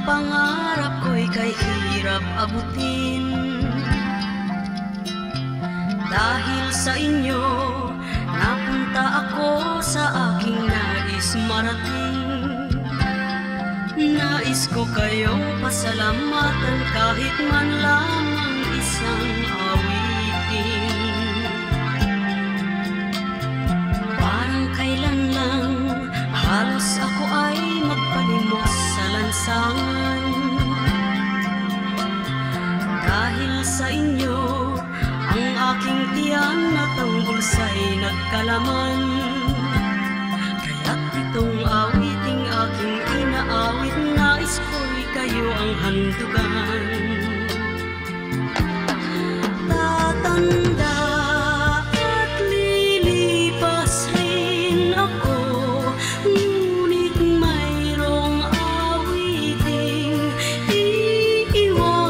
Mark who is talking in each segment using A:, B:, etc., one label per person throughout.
A: pangarap ko'y kay hirap abutin. Dahil sa inyo, napunta ako sa aking nais marating. Nais ko kayong pasalamatan kahit man lamang isang awitin. Parang kailan lang halos ako ay magpalimos sa lansangan. Dahil sa inyo, ang aking tiyan at ang bulsa'y nagkalaman. Kaya't itong awiting aking inaawit, nais ko'y kayo ang handugan. Tatanda at lilipas rin ako, ngunit mayroong awiting iiwanan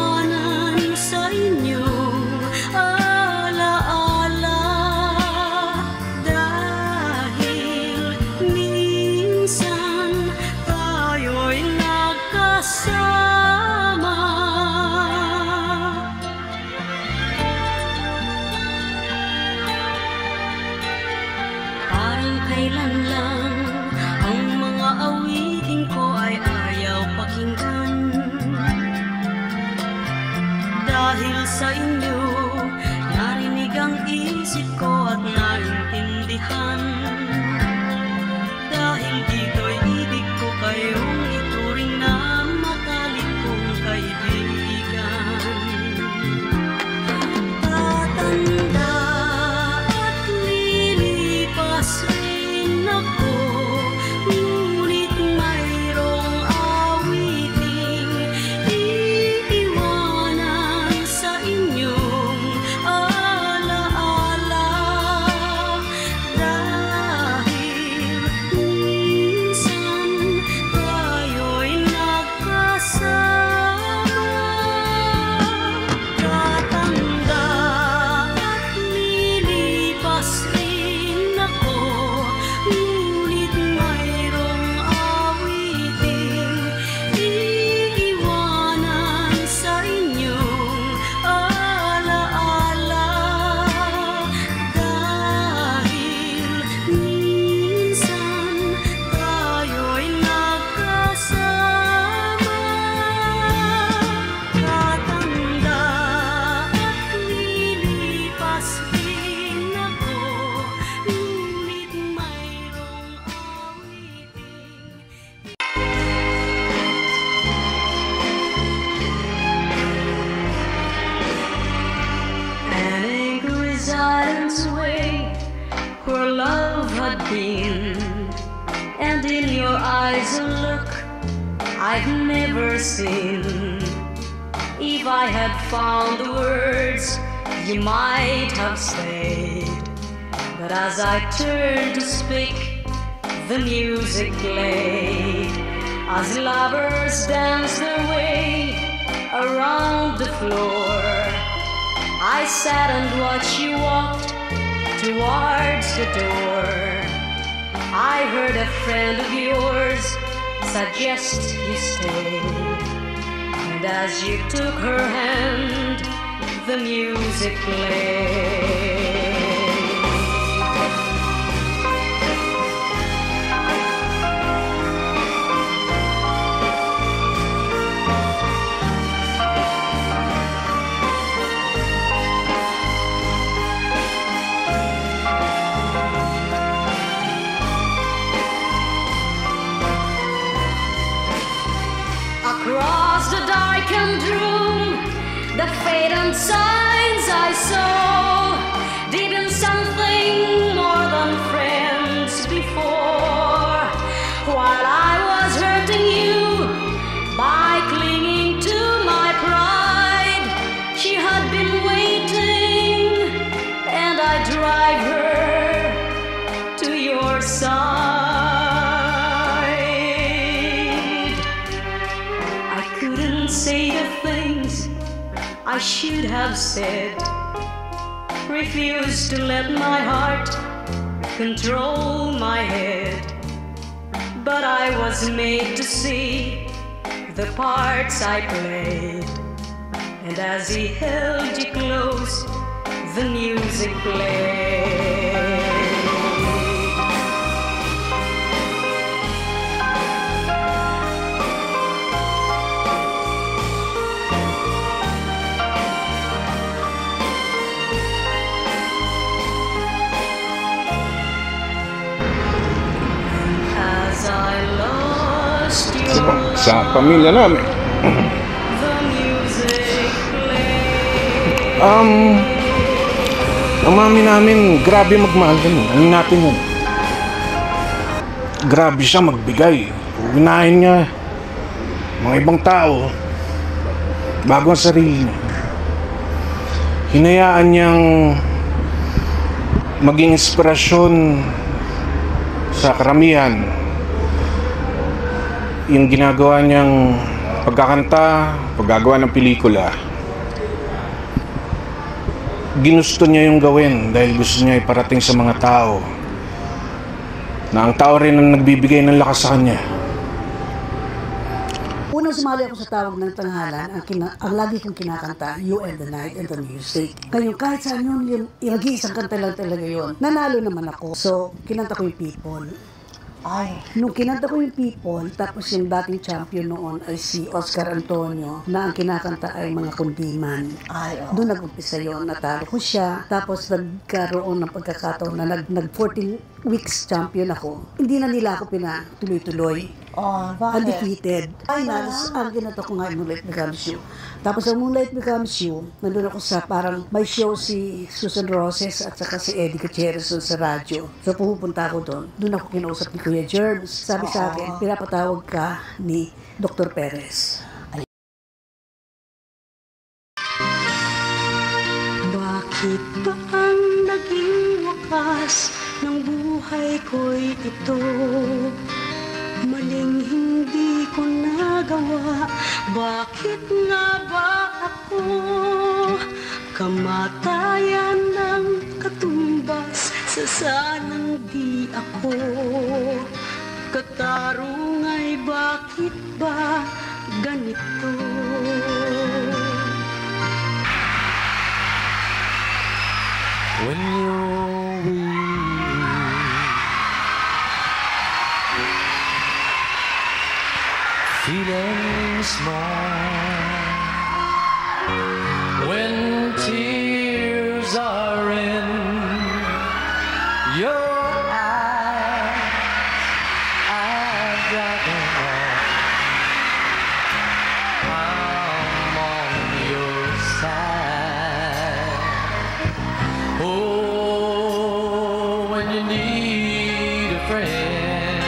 A: sa inyo. Kailan lang ang mga awitin ko ay ayaw pakinggan. Dahil sa inyo, narinig ang isip ko at naintindihan. Dahil dito'y ibig ko kayong ituring na matalik kong kaibigan. Tatanda at lilipas ako, ngunit mayroong awiting iiwanan sa inyong alaala. Dahil minsan tayo'y nagkasama. Tatanda at lilipas rin ako, ngunit mayroong awiting iiwanan sa inyong alaala. Dahil minsan tayo'y nagkasama. Tatanda at lilipas rin ako, ngunit mayroong awiting. An angry silence away where love had been, and in your eyes a look I've never seen. If I had found the words you might have said, but as I turned to speak, the music played. As lovers dance their way around the floor, I sat and watched you walked towards the door. I heard a friend of yours suggest you stay, and as you took her hand, the music played. Across the darkened room, the fate and signs I saw, deep in something more than friends before. While I was hurting you by clinging to my pride, she had been waiting, and I drive her to your side. Say the things I should have said, refused to let my heart control my head. But I was made to see the parts I played. And as he held you close, the music played. As I lost your love,
B: Sa pamilya namin.
A: the music played.
B: Ang mami namin, grabe magmahal ganun. Ano natin yun? Grabe siya magbigay. Unahin niya mga ibang tao bago ang sarili niya. Hinayaan niyang maging inspirasyon sa karamihan yung ginagawa niyang pagkakanta, paggagawa ng pelikula. Ginusto niya yung gawin dahil gusto niya iparating sa mga tao na ang tao rin ang nagbibigay ng lakas sa kanya.
C: Unang sumali ako sa tawag ng tanghalan, ang lagi kong kinakanta, You and the Night and the Music. Ngayon, kahit saan yun, yung nag-iisang kanta lang talaga yun. Nanalo naman ako. So, kinanta ko yung People. Nung kinanta ko yung People, tapos yung dating champion noon ay si Oscar Antonio, na ang kinakanta ay Mga Kundiman. Doon nag-umpisa yun, natalo ko siya. Tapos nagkaroon ng pagkakataon na nag 14 weeks champion ako. Hindi na nila ako pinatuloy-tuloy. Undefeated. Finals, ang ginata ko nga yung Moonlight Becomes You. Tapos ang Moonlight Becomes You, nandun ako sa parang may show si Susan Roses at saka si Eddie Gutierrez sa radyo. So pupunta ako doon. Doon ako kinausap ni Kuya Germs. Sabi sa akin, pinapatawag ka ni Dr. Perez.
A: Bakit ba ang naging wakas ng buhay ko'y ito? Maling hindi ko nagawa, bakit nga ba ako? Kamatayan ng katumbas sa sanang di ako. Katarungay, bakit ba ganito?
D: When you're weak, feeling small, when tears are in your eyes, I've got them all. I'm on your side. Oh, when you need a friend,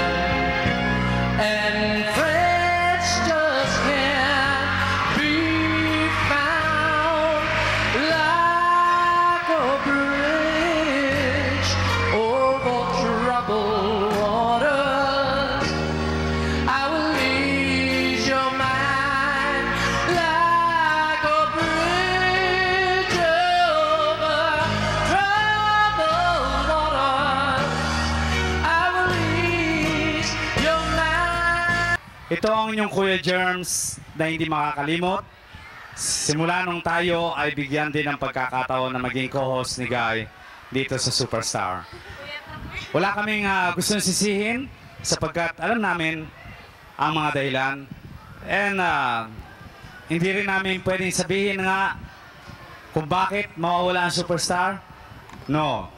D: and friends just can't be found, like a bridge over troubled waters. I will ease your mind like a bridge over troubled waters. I will ease your mind.
E: Ito ang inyong Kuya Germs na hindi makakalimot. Simula nung tayo ay bigyan din ng pagkakataon na maging co-host ni Guy dito sa Superstar. Wala kaming gustong sisihin sapagkat alam namin ang mga dahilan. And hindi rin namin pwedeng sabihin nga kung bakit mawawala ang Superstar. No.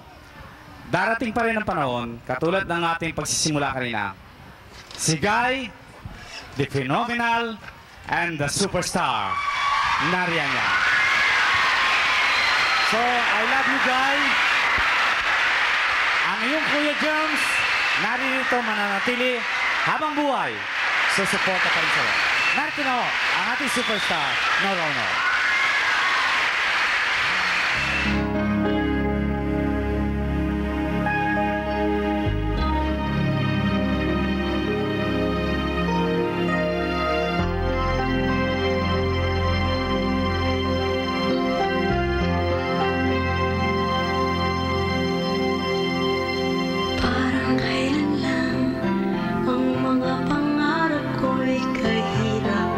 E: Darating pa rin ang panahon, katulad ng ating pagsisimula kanina. Si Guy, the Phenomenal, and the Superstar. Nariyan yan. So, I love you, Guy. Ang iyong Kuya Germs, naririto mananatili habang buhay. So, suporta pa rin sa'yo. Narito na ho, ang ating Superstar, No.
A: Parang kailan lang ang mga pangarap ko'y kahirap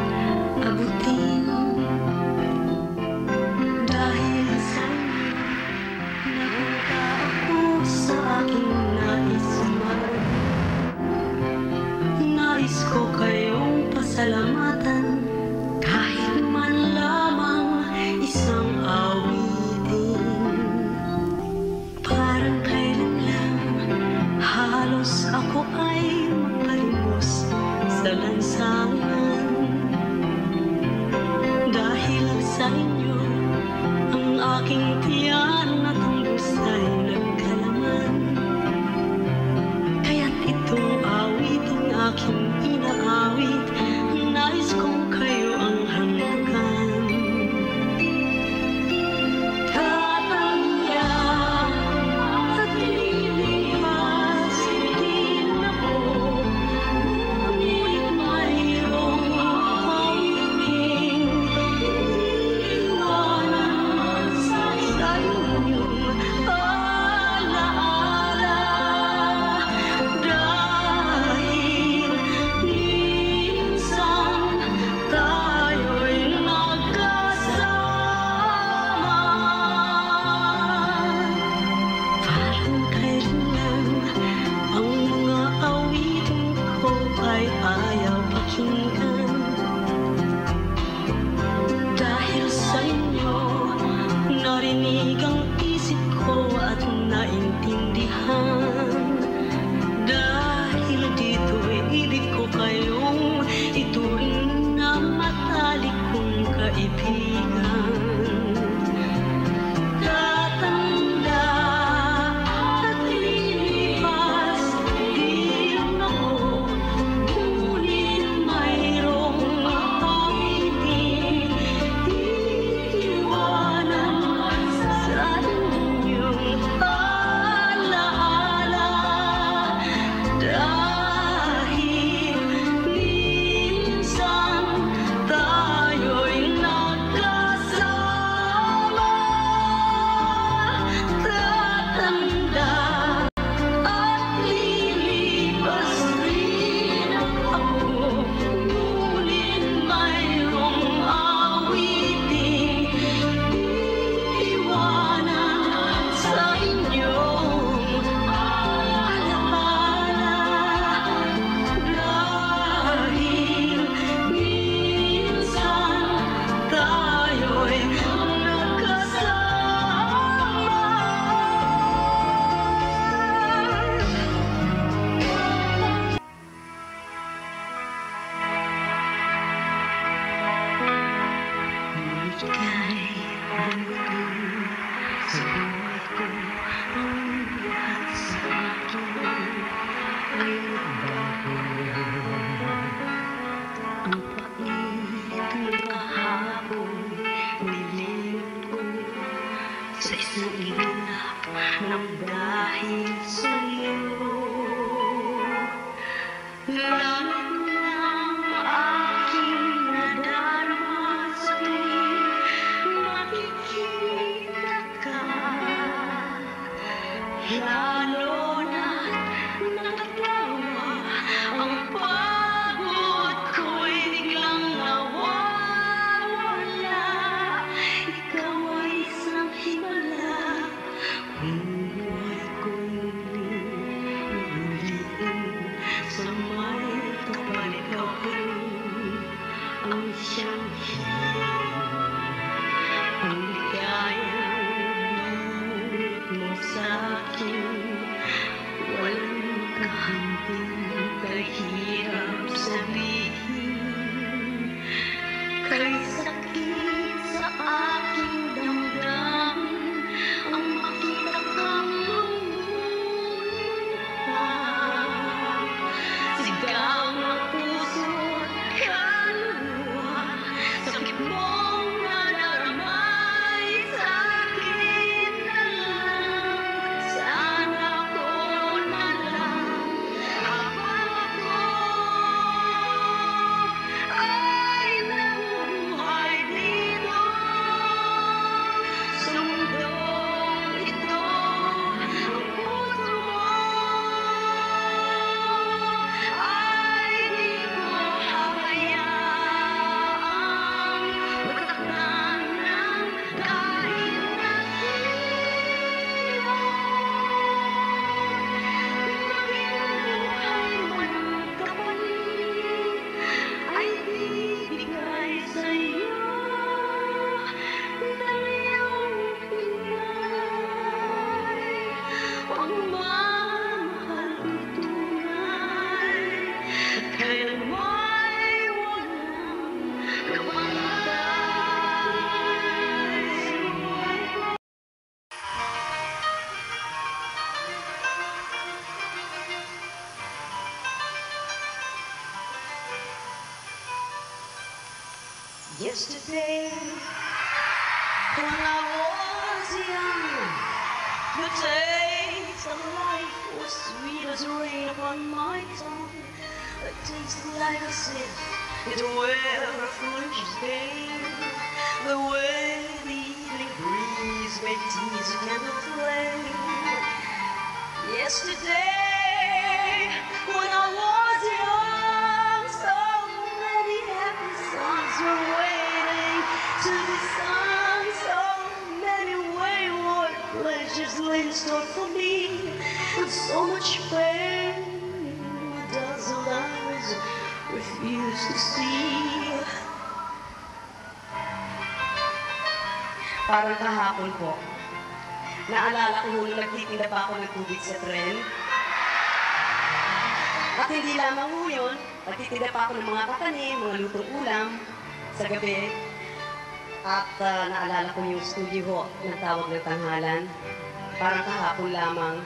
A: Sa isang iglap ng dahil sa'yo, lahat ng aking nadarama sa'yo, makikita ka. Lalo na't nakatawa, ang pagod ko'y biglang nawawala. Ikaw ay isang himala, kung buhay ko'y ulitin sa may kapalit ikaw pa rin ang siyang hiling. Ang ligayang dulot mo sa'kin, walang kahanting kahirap sabihin. Kay sakit sa aking damdamin ang makita kang lumuha. Sigaw ng puso't kaluluwa, sakit mong nadaramay sa'kin na lang. Sana ko na lang habang ako ay nabubuhay dito sa mundong ito. Ang puso mo ay di ko hahayaang matakpan ng kahit na sino. Maging buhay man kapalit ay bibigay sa'yo ng iyong pinay. Pagmamahal ko'y tunay at kailanmay walang kapantay. Yesterday, when I was young, the taste of life was sweet as rain upon my tongue. It tasted like a sip, it were a foolish day. The way the evening breeze made tease a candle flame. Yesterday, when I was young, so many happy songs were waiting to be sung. So many wayward pleasures lay in store for me, and so much pain my dazzled eyes refuse to see. Parang kahapon po, naalala ko nung nagtitinda pa ako ng tubig sa tren. At hindi lamang po yun, nagtitinda pa ako ng mga kakanin, mga lutong ulam sa gabi. At naalala ko yung studio ho ng Tawag ng Tanghalan. Parang kahapon lamang.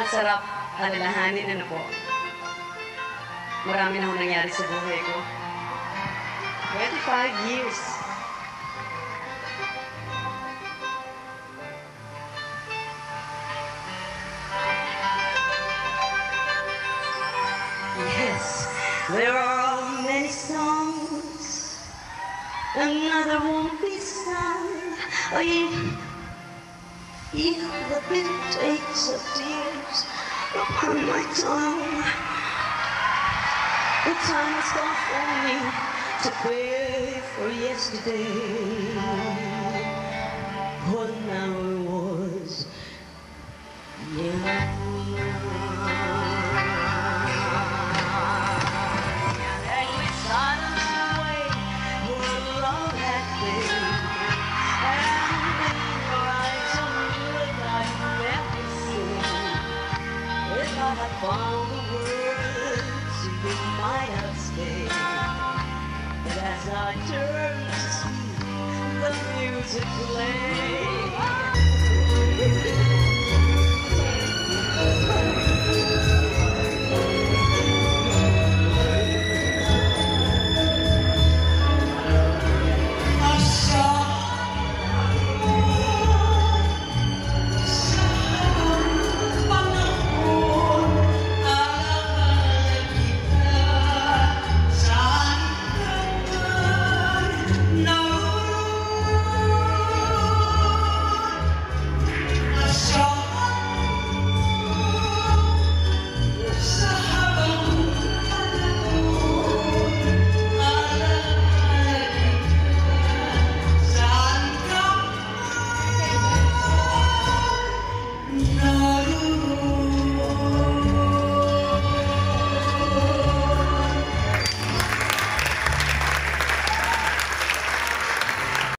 A: Ang sarap alalahanin, ano po. Marami na ho nangyari sa buhay ko. 25 years. Yes, there are many songs, another won't be sung. If the bitter taste of tears upon my tongue, the time has come for me to pay for yesterday, when I was young. And we silently wait where love had been, and in your eyes a look I've never seen. If I had found the words, you might have stayed. But as I turn to see the music play.